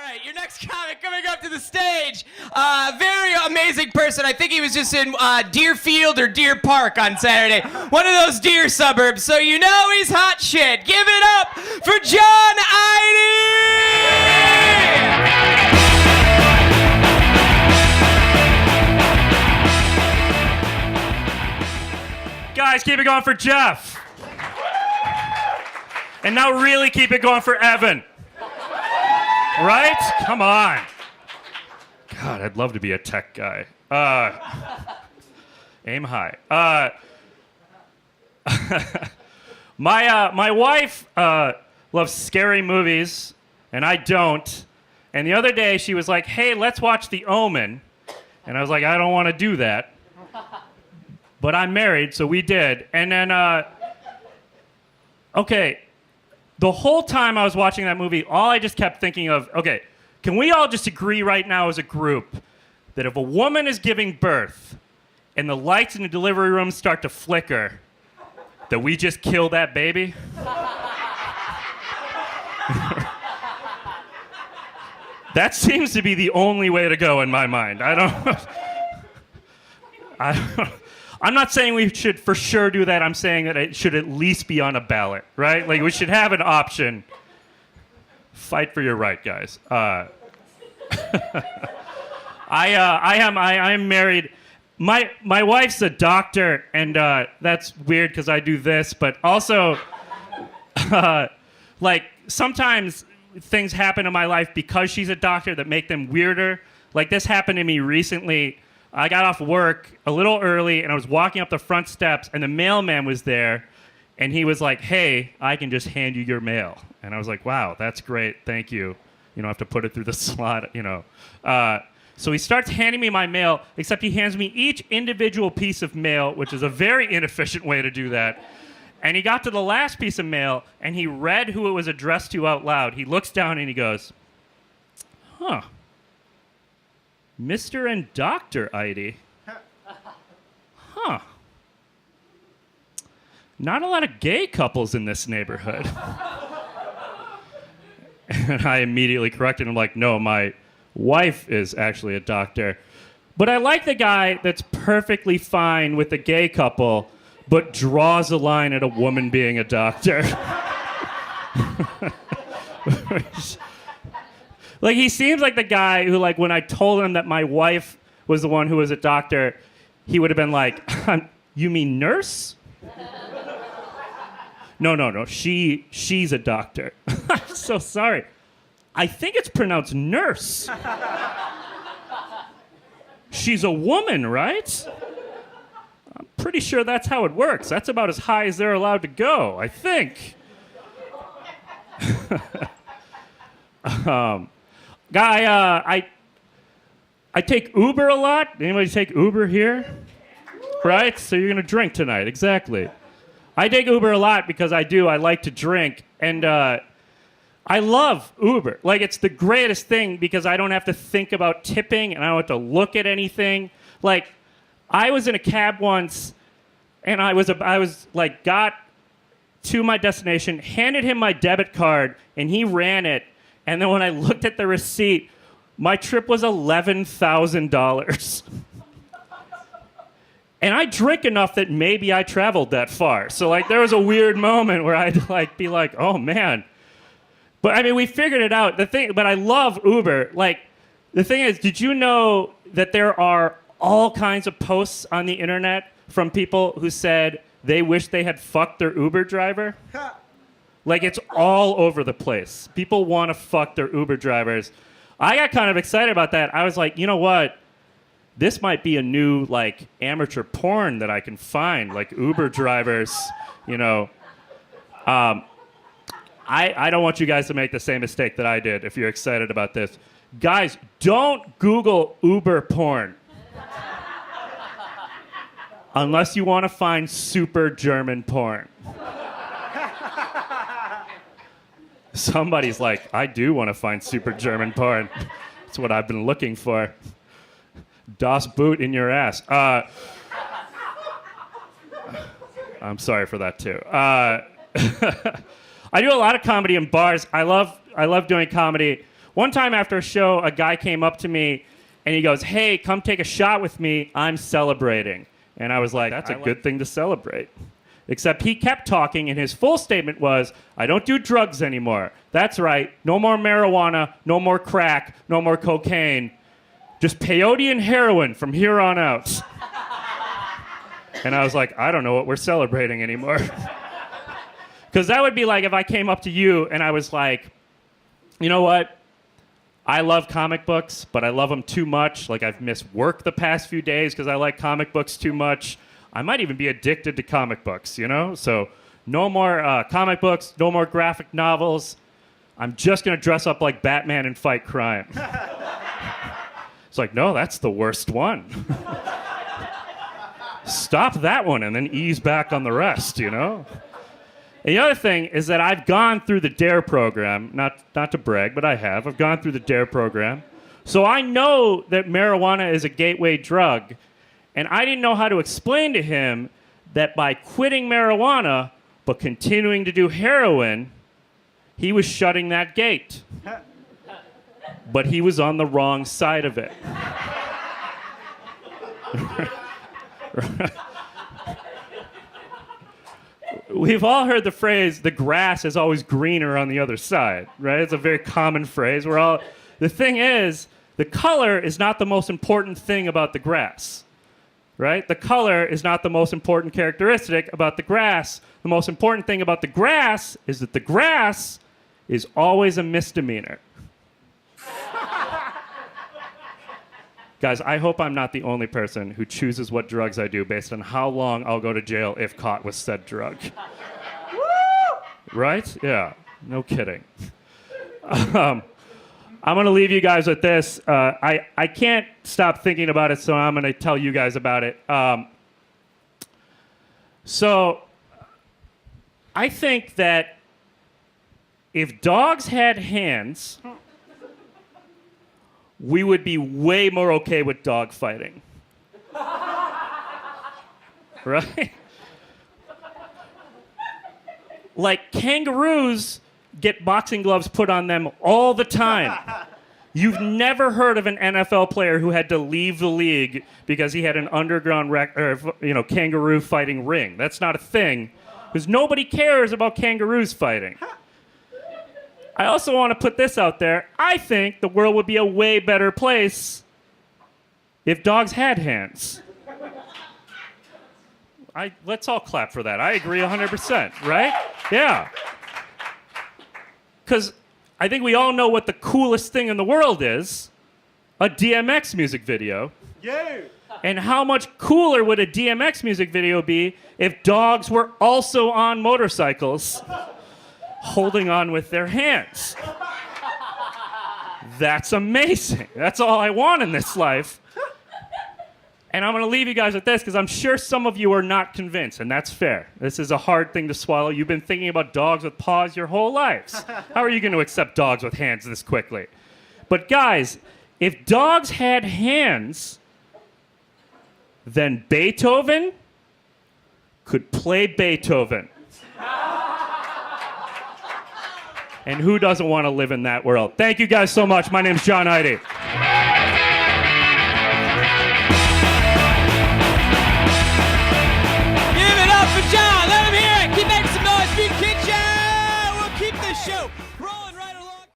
right, your next comic coming up to the stage. Very amazing person. I think he was just in Deerfield or Deer Park on Saturday. One of those deer suburbs. So you know he's hot shit. Give it up for John Eide! Guys, keep it going for Jeff. And now really keep it going for Evan. Right? Come on. God, I'd love to be a tech guy. Aim high. My wife loves scary movies, and I don't. And the other day, she was like, hey, let's watch The Omen. And I was like, I don't want to do that. But I'm married, so we did. And then, okay, the whole time I was watching that movie, all I just kept thinking of, okay, can we all just agree right now as a group that if a woman is giving birth and the lights in the delivery room start to flicker, that we just kill that baby? That seems to be the only way to go in my mind. I'm not saying we should for sure do that. I'm saying that it should at least be on a ballot, right? Like, we should have an option. Fight for your right, guys. I am married. My wife's a doctor, and that's weird because I do this, but also, like, sometimes things happen in my life because she's a doctor that make them weirder. Like, this happened to me recently. I got off work a little early, and I was walking up the front steps, and the mailman was there, and he was like, hey, I can just hand you your mail. And I was like, wow, that's great, thank you. You don't have to put it through the slot, you know. So he starts handing me my mail, except he hands me each individual piece of mail, which is a very inefficient way to do that. And he got to the last piece of mail, and he read who it was addressed to out loud. He looks down, and he goes, huh. Mr. and Dr. Eide. Huh. Not a lot of gay couples in this neighborhood. And I immediately corrected him, like, no, my wife is actually a doctor. But I like the guy that's perfectly fine with a gay couple, but draws a line at a woman being a doctor. Like, he seems like the guy who, like, when I told him that my wife was the one who was a doctor, he would have been like, you mean nurse? No. She's a doctor. I'm so sorry. I think it's pronounced nurse. She's a woman, right? I'm pretty sure that's how it works. That's about as high as they're allowed to go, I think. Guy, I take Uber a lot. Anybody take Uber here? Right? So you're going to drink tonight. Exactly. I take Uber a lot because I like to drink. And I love Uber. Like, it's the greatest thing because I don't have to think about tipping and I don't have to look at anything. Like, I was in a cab once and I was like, got to my destination, handed him my debit card, and he ran it. And then when I looked at the receipt, my trip was $11,000. And I drink enough that maybe I traveled that far. So, like, there was a weird moment where I'd, like, be like, oh, man. But, I mean, we figured it out. But I love Uber. Like, the thing is, did you know that there are all kinds of posts on the internet from people who said they wish they had fucked their Uber driver? Like, it's all over the place. People want to fuck their Uber drivers. I got kind of excited about that. I was like, you know what? This might be a new, like, amateur porn that I can find, like Uber drivers, you know. I don't want you guys to make the same mistake that I did if you're excited about this. Guys, don't Google Uber porn. Unless you want to find super German porn. Somebody's like, I do want to find super German porn. That's what I've been looking for. Das Boot in your ass. I'm sorry for that, too. I do a lot of comedy in bars. I love doing comedy. One time after a show, a guy came up to me and he goes, "Hey, come take a shot with me. I'm celebrating." And I was like, that's a good thing to celebrate. Except he kept talking, and his full statement was, "I don't do drugs anymore. That's right. No more marijuana, no more crack, no more cocaine. Just peyote and heroin from here on out." And I was like, I don't know what we're celebrating anymore. Because that would be like if I came up to you and I was like, "You know what? I love comic books, but I love them too much. Like, I've missed work the past few days because I like comic books too much. I might even be addicted to comic books, you know? So no more comic books, no more graphic novels. I'm just going to dress up like Batman and fight crime." It's like, no, that's the worst one. Stop that one and then ease back on the rest, you know? And the other thing is that I've gone through the DARE program, not to brag, but I have. I've gone through the DARE program. So I know that marijuana is a gateway drug. And I didn't know how to explain to him that by quitting marijuana but continuing to do heroin, he was shutting that gate. But he was on the wrong side of it. We've all heard the phrase, "the grass is always greener on the other side," right? It's a very common phrase. The thing is, the color is not the most important thing about the grass. Right? The color is not the most important characteristic about the grass. The most important thing about the grass is that the grass is always a misdemeanor. Guys, I hope I'm not the only person who chooses what drugs I do based on how long I'll go to jail if caught with said drug. Right? Yeah. No kidding. I'm going to leave you guys with this. I can't stop thinking about it, so I'm going to tell you guys about it. So I think that if dogs had hands, we would be way more okay with dog fighting. Right? Like, kangaroos get boxing gloves put on them all the time. You've never heard of an NFL player who had to leave the league because he had an underground kangaroo fighting ring. That's not a thing, because nobody cares about kangaroos fighting. I also want to put this out there. I think the world would be a way better place if dogs had hands. Let's all clap for that. I agree 100%, right? Yeah. Because I think we all know what the coolest thing in the world is. A DMX music video. Yeah. And how much cooler would a DMX music video be if dogs were also on motorcycles holding on with their hands? That's amazing. That's all I want in this life. And I'm going to leave you guys with this because I'm sure some of you are not convinced, and that's fair. This is a hard thing to swallow. You've been thinking about dogs with paws your whole lives. How are you going to accept dogs with hands this quickly? But guys, if dogs had hands, then Beethoven could play Beethoven. And who doesn't want to live in that world? Thank you guys so much. My name's John Eide.